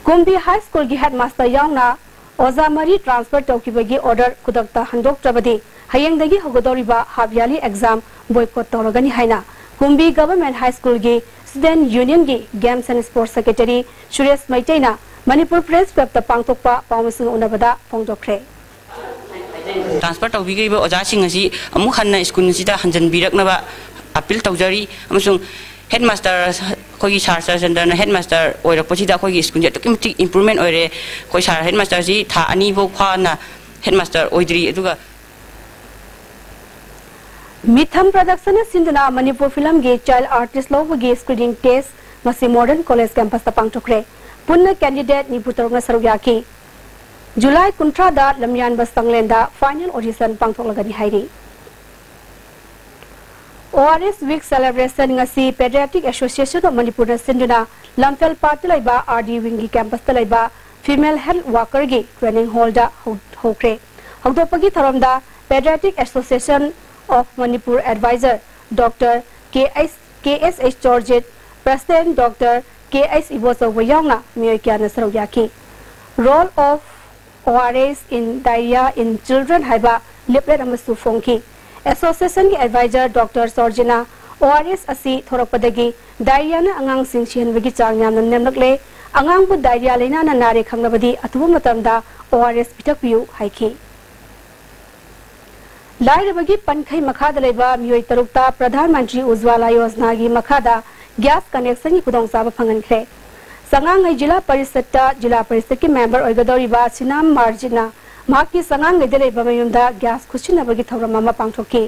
Kumbi High School gi headmaster yang na Ozamari transfer toki bagi order kudakta handok trabadi hayang dagi hogodoriba habyali exam boycott torogani haina. Kumbi Government High School gi Student Union gi Games and Sports Secretary Suresh Maitaina Manipur Press Club ta pangtokpa pawmasung unabada phongdokre. Transfer toki gi oja sing asi amu khanna school sida hanjan birak na ba appeal tawjari amasung headmaster khoi sar center na headmaster oira pochida khoi school ja toki improvement oire khoi sar headmaster ji tha ani bo khana headmaster oidri aduga Mitham production sindana Manipur film ge child artist logo ge screening test masi modern college campus ta pangtokre punna candidate ni putarna sarugyaki July kuntra da lamyan bastanglenda final audition pangthoklagani hairi ORS Week celebration ngasi Pediatric Association of Manipur sinduna Lamphel Party laiba RD Wingi campus laiba female health worker gi training hall da hokre hokdopagi tharamda Pediatric Association of Manipur advisor Dr. KSH Georgette President Dr. KS Iboso Wayangna Miyokya Nasrawyaki role of ORS in diarrhea in children haiba leaflet amasu phongki association ki advisor Dr. Sorjina ORS asi thorakpadagi diarrhea na angang sing sihanbagi chang yamna nemlakle angang bu diarrhea leina na nare khangnabadi athubu matamda ORS pitakpiu haiki लाइरबगी पनखै मखादा लेबा मियोय तरुक्ता प्रधानमंत्री उज्ज्वला योजना की मखादा gas connection की खुदोंसाबा फंगनख्रे संगांगै जिला परिषद की member ओइगदौरिबा सिनाम मार्जिना माकी संगांगै लेबा मयुमदा gas खुसिनबगी थौरम अमा पांगथोकी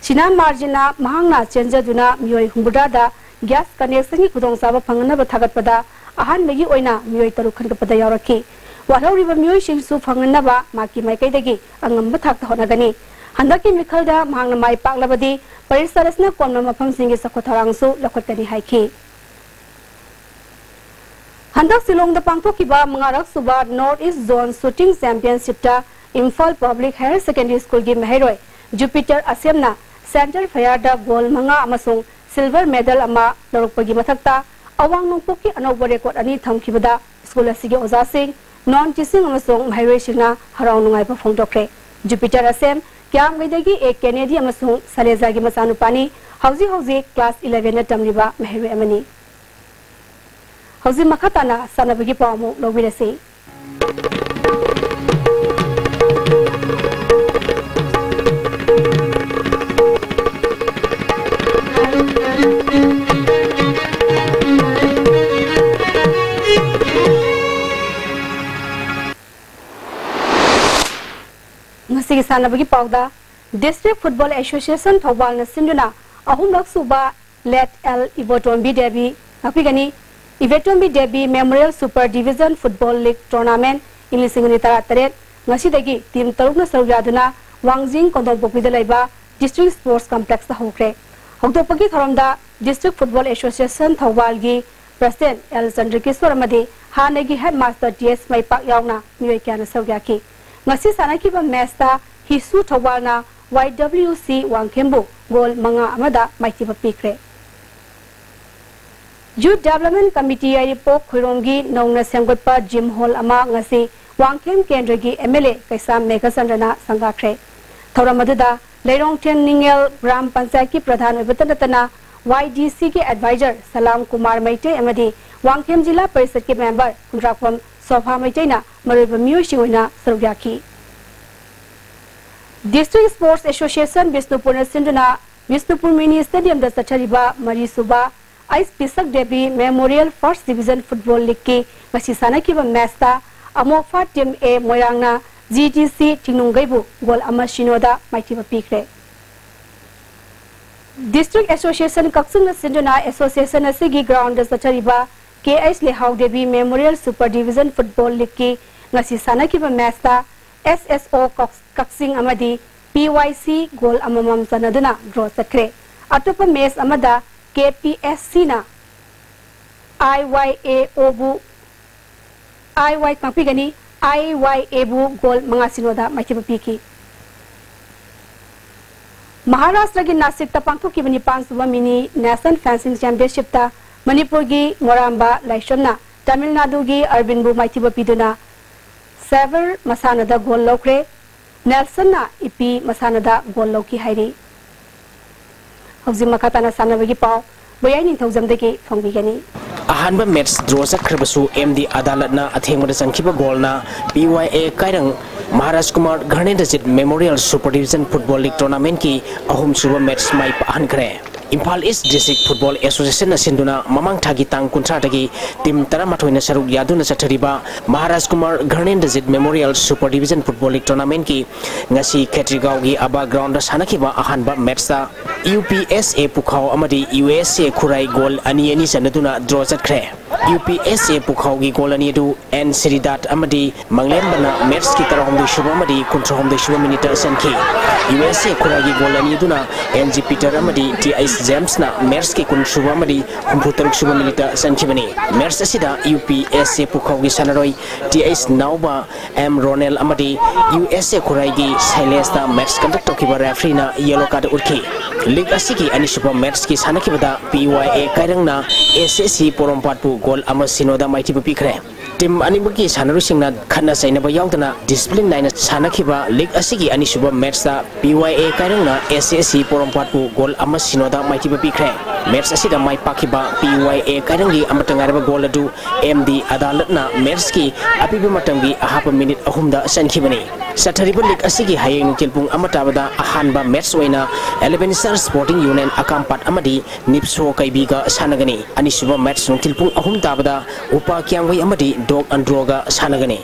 सिनाम मार्जिना महांगना चेंजदुना मियोय हुंबुदादा गैस कनेक्शन की खुदोंसाबा फंगनबा थागतपदा अहानबगी ओइना मियोय तरुक खनगपदा यावरकी वालौरिबा मियोय सिंसु फंगनबा माकी माइकैदगी अंगम थागता होनागनी हंदकी मिखलदा मांगना माई पाकलबदी परिसरसना कोन मफम सिंगे सखोथरांगसु लखतनी हाइखी हंदक सिलोंग द पांगथोकिबा मंगारक सुबा north east zone shooting championship ता Imphal public higher secondary school की महरोय जुपिटर असेमना सेंटर फायर दा गोल मंगा अमसुंग सिल्वर मेडल अमा लरुपगी मथक्ता अवांग नोंपोकी अनौब रेकॉर्ड अनि थमखिबदा स्कूल असिगे ओजासिंग नॉन टीचिंग अमसुंग महरोय सिंगना हराव नुंगाइबा फोंदोक्रे जुपिटर असेम क्याम गैदगी एक कैनेडी अमसुंग सलेजा की मचानुपानी हौजी क्लास 11 न तमरिबा महरोय अमनी हौजी मखताना सनबगी पामु लोबिरसे ngasi sanabagi pauda district football association thobal na sinduna ahum lak suba let l ivotombi debi apigani ivotombi debi memorial super division football league tournament ilisingni tarat ngasi dagi team taruk na saruyaduna wangjing kondongpokpi da laiba district sports complex da hokre hokdopagi tharamda district football association thobal gi president l chandrakishwar amadi hanagi headmaster ts maipak yauna mioi kyana sawyaki ngasi sanaki ba match ta hisu thawalna ywc wangkhembu goal manga amada maiti ba pikre youth development committee ai pok khoiromgi nongna semgotpa gym hall ama ngasi wangkhem kendra gi mla kaisam megasandana sangakre thoramadada leirong ten ningel gram panchayat ki pradhan oibatanatana ydc ke advisor salam kumar maite amadi wangkhem jila parishad ke member kundrakwam Sofa Maitena Mariba Mushina Sarugyaki District Sports Association Visnupur Sinduna Visnupur Mini Stadium da Sachariba Marisuba Ice Pisak Debi Memorial First Division Football League ki ngasi sanaki ba match ta Amofa Team A Moirangna GTC Tinungaibu gol ama shinoda maiti ba pikre District Association Kaksung Sinduna Association asigi ground da Sachariba KH Lehau Devi Memorial Super Division Football League ki ngasi sanaki ba match ta SSO Kaksing amadi PYC goal amamam sanaduna draw sakre atopa match amada KPSC na IYA bu goal mga sinoda maitibapiki Maharashtra ki Nasik ta pangthoki bani 5 mini National Fencing Championship ta Manipur gi Moramba Laishonna Tamil Nadu gi Arvind bu maitiba piduna Sever Masanada goal lokre Nelson na ipi Masanada goal loki hairi Hauzi makatana sanabagi pau boyai ning thawjamdagi phongbigani ahanba match draw sakhrabasu MD adalatna athengmada sankiba golna PYA kairang Maharaj Kumar Gharnendajit Memorial Super Division Football League Tournament ki ahum suba match mai pahankre Impal East District Football Association na sinduna mamang thagi tang kuntra dagi team 13 na saruk yaduna sathariba Maharaj Kumar Gharnendajit Memorial Super Division Football League Tournament ki ngasi Khetrigau gi aba ground da sanakiba ahanba match ta UPSA Pukhau amadi USA Khurai goal ani sanaduna draw satkre UPSA Pukhau gi goal ani du N Siridat amadi Manglembana match ki tarahom du shubha amadi kuntrahom du shubha minute sanki USA Khurai gi goal ani duna NG Peter amadi TIS James na match ki kun shubha amadi humputaruk shubha minute sankibani match asida UPSA Pukhau gi sanaroi TIS Nauba M Ronel amadi USA Khurai gi Silas ta match conduct tokiba referee na yellow card urki League asiki ani shubha match ki sanakibada PYA kairangna SSC Porompatpu goal ama sinoda maiti bupikre team अनिबकी सानरुसिंगना खन्ना सैनब यावदना discipline nine सानखिबा league असिगी अनिसुब मैचदा PYA कायरंगना SSC पोरमपाटपु गोल अमा सिनोदा माइतिबा पिख्रे मैच असिदा माइ पाखिबा PYA कायरंगी अमतंगारबा गोल अदु MD अदालतना मैच की अपिबा मतंगी अहाप मिनिट अहुमदा सनखिबनी सथरिबा लीग असिगी हायेंग नुकिलपुंग अमताबदा अहानबा मैच ओइना 11 स्टार स्पोर्टिंग यूनियन अकामपाट अमदी निप्सो काइबिगा सानगनी अनिसुब मैच नुकिलपुंग अहुम ताबदा उपा क्यांगवई अमदी डॉग अंड्रोगा सानगनी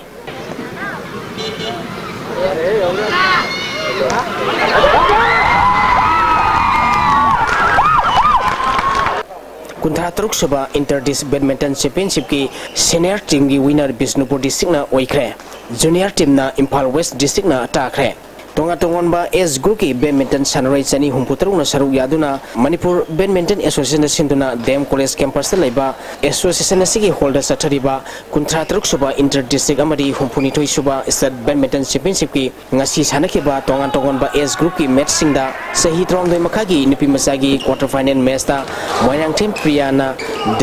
कुंथा तरुक सुबा इंटर डिस्ट्रिक्ट बैडमिंटन चैंपियनशिप की सीनियर टीम की विनर बिष्णुपुर डिस्ट्रिक्ट ना ओइख्रे जूनियर टीम ना इम्फाल वेस्ट डिस्ट्रिक्ट ना टाख्रे तोंगा तोंगनबा एस ग्रुप की बैडमिंटन सनराइज चनी हुमपुतरुना सरुक यादुना मणिपुर बैडमिंटन एसोसिएशन सिंधुना डेम कॉलेज कैंपस लेबा एसोसिएशन की होल्डर सथरिबा कुंथा तरुक सुबा इंटर डिस्ट्रिक्ट अमदी हुमपुनिथोई सुबा स्टेट बैडमिंटन चैंपियनशिप की ngasi sanakhiba tonga tongonba S group की मैच सिंगदा सही त्रोंदोय मखागी निपि मसागी क्वार्टर फाइनल मैच ता मोयरांग टीम प्रियाना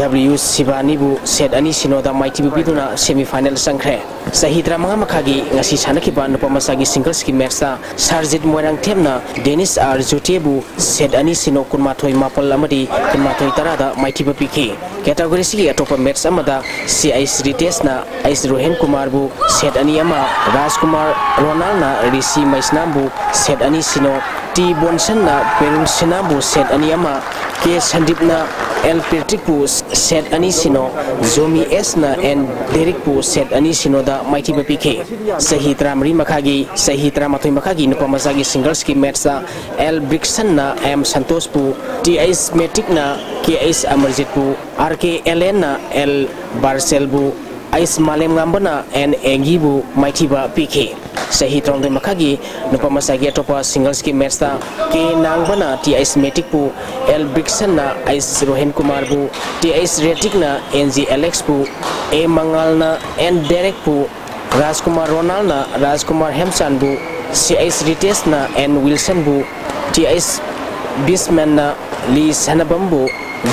W शिवानीबु सेट अनि सिनोदा माइटिबु बिदुना सेमीफाइनल संख्रे सही त्रा मखागी ngasi sanakhiba नुपा मसागी सिंगल्स की मैच ता Sarjit Moirang Temna Dennis R Jotiebu Set Ani Sino Kunmathoi Mapal Amadi Kunmathoi Tarada Maitiba Piki Category C atopa match amada CI Sri Tesna Ais Rohen Kumarbu Set Ani Ama Raj Kumar Ronalna Rishi Maisnambu Set Ani Sino T Bonsanna Perun Sinambu Set Ani Ama K Sandipna El Pirtikpu Set Ani Sino Zomi Esna and Derikpu Set Ani Sino da Maitiba Piki Sahit Ramri Makagi Sahit Ramathoi Makagi Nupa Masagi singles ki match sa El Brixanna M Santospu T.S. Metikna K.S. Amarjitpu R.K. Elena El Barcelbu Ais Malem Ngambana and Engibu Maitiba PK Sahit Rongde Makagi Nupa Masagi atopa singles ki match ta K Nangbana T.S. Metikpu El Brixanna Ais Rohen Kumarbu T.S. Retikna NG Alexpu A Mangalna and Derekpu Rajkumar Ronalna Rajkumar Hemsanbu C.S. Ritesna and Wilsonbu T.S. Bismanna Lee Sanabambu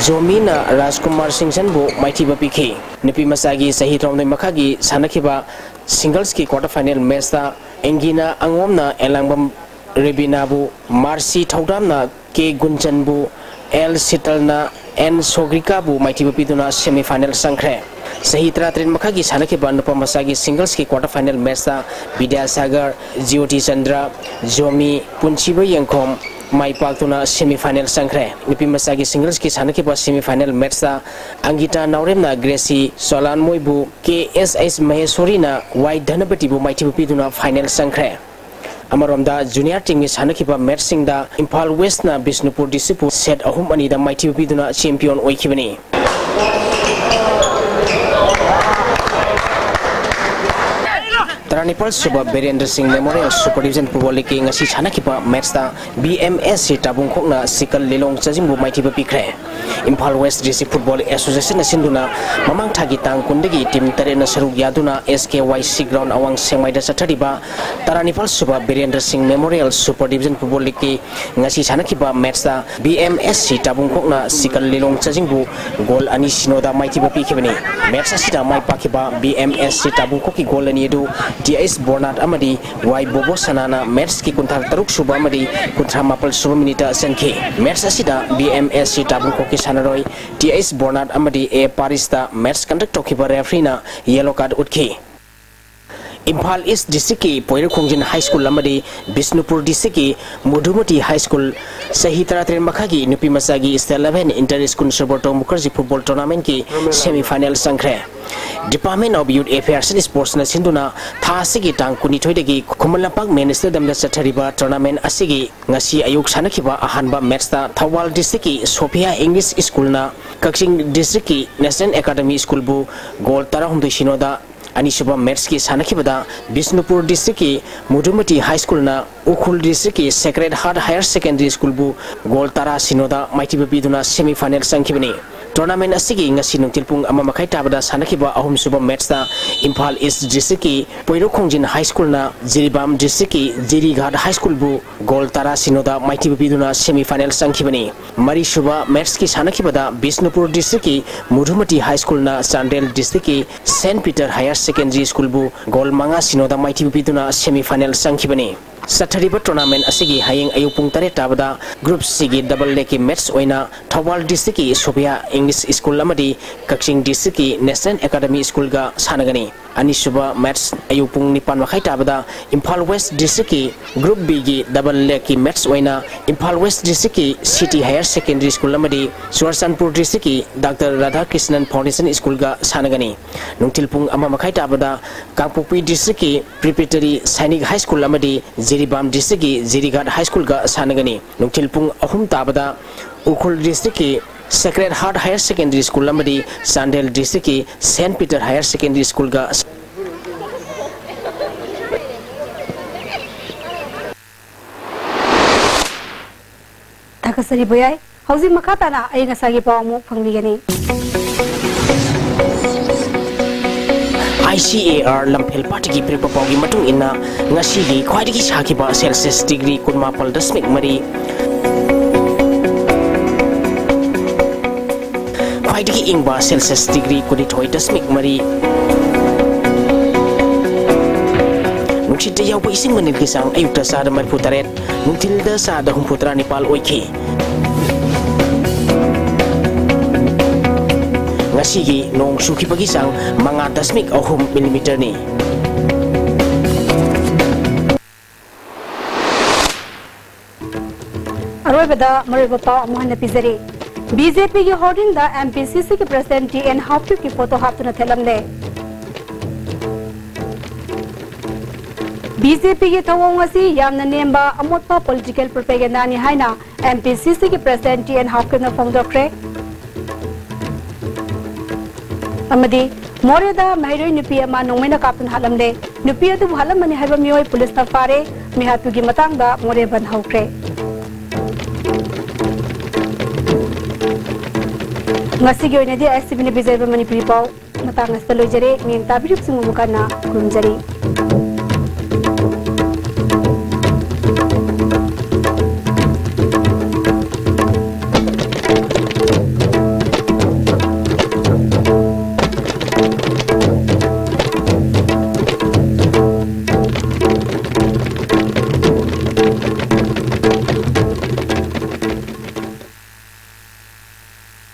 Jomina Rajkumar Singsanbu Maitiba Piki Nipi Masagi Sahit Rongde Makagi Sanakhiba singles ki quarter final match ta Engina Angomna Elangbam Rebinabu Marci Thaudamna K Gunchanbu El Sitalna and Sogrikabu Maitiba Piduna semi final sangkre Sahit Ratrin Makagi Sanakhiba Nupa Masagi singles ki quarter final match ta Vidyasagar Jyoti Chandra Jomi Punchiba Yangkhom Mai Paktuna semi final sangkre Nipi Masagi singles ki Sanakhiba semi final match ta Angita Nauremna Gracie Solan Moibu KSS Maheshwarina Y Dhanapatibu Maitiba Piduna final sangkre Amaromda junior team ki Sanakhiba match singda Imphal West na Bishnupur District set ahum ani da Maitiba Piduna champion oikhibani Taranipal Suba Birendra Singh Memorial Super Division Football League ngasi Sanakhiba match ta BMS Tabungkhokna Sikal Lilong Chajingbu Maitiba Pikre Imphal West District Football Association na sinduna mamang thagi tang kundagi team tare na saruk yaduna SKYC ground awang sengmaida sathariba Taranipal Suba Birendra Singh Memorial Super Division Football League ngasi Sanakhiba match ta BMS Tabungkhokna Sikal Lilong Chajingbu goal ani sinoda Maitiba Pikibani match asida mai pakhiba BMS Tabungkhokki goal ani edu T.S. Bornat Amadi Y Bobo Sanana match ki kunthar taruk suba amadi kunthra mapal suba minita sankhi match asida BMS Tabungkhokki sanaroi T.S. Bornat Amadi A Parista match conduct tokiba referee na yellow card utkhi Imphal East District की पोयरखोंगजिन high school अमदी Bishnupur district की Mudhumati high school सही तरात्रेन मखागी नुपी मसागी state 11 inter school Subroto Mukherjee football tournament की सेमीफाइनल संख्रे department of youth affairs and sports न सिंधुना थासिगी टांग कुनिथोइदगी खुमलपाक मेन स्टेडियम द सथरिबा टूर्नामेंट असिगी ngasi ayuk sanakhiba ahanba match ta Thawal district ki Sophia English School na Kakching district ki National Academy School bu goal tarahumdui sinoda Anisuba match ki Sanakhiba Bishnupur district ki Mudumati High School na Ukhrul district की sacred heart higher secondary school बु goal तारा सिनोदा माइटिबा पिदुना semifinal संखिबनी tournament असिगी ngasi nungtil pung ama makai tabada sanakiba ahum suba match ta Imphal East district ki Poirokhongjin high school na Jiribam district ki Jirighat high school bu goal tara sinoda maitiba piduna semi final sankhibani mari suba match ki sanakibada Bisnupur district ki Mudhumati high school na Chandel district ki St Peter higher secondary school bu goal manga sinoda maitiba piduna semi final sankhibani Sathariba tournament asigi hayeng ayupung tare tabada group C gi double leg ki match oina Thawal district ki Sobia English school amadi Kakching district ki National Academy school ga sanagani Anisuba match ayupung nipan makai tabada Imphal West district ki group B gi double leg ki match oina Imphal West district ki City higher secondary school amadi Suarsanpur district ki Dr. Radha Krishnan Foundation school ga sanagani nungtilpung ama makai tabada Kangpokpi district ki preparatory Sainik high school amadi Jiribam district ki Jirighat high school ga sanagani nungtilpung ahum tabada Ukhul district ki Sacred Heart higher secondary school amadi Sandel district ki St Peter higher secondary school ga Takasari boyai hausi makata na ay ngasagi pawamu pangbigani ICAR Lampel Party ki prepapawgi matung ina ngasigi khwaidagi sakiba Celsius degree 18.3 khwaidagi ingba Celsius degree 12.3 nungchita yawba ising manil kisang ayukta sa 48 nungtilda sa 24 oiki ngasigi nong suki pagisang mga 10.6 mm ni aroi bada mariba paw amuhan pizari BJP ki holding the MPCC ki president TN Haptu ki photo haptuna thelamne BJP ki thawong asi yamna nemba amotpa political propaganda ni haina MPCC ki president TN Haptu na founder kre amadi moreda mairoi nupi ama nongmena kapun halamde nupi adu halamani haiba mioi police na fare mihatu gi matang da more ban haukre ngasi gi oina di Istv ni bizai ba Manipuri pau matang asta lojare ngeng tabirip sumu bukana kurumjari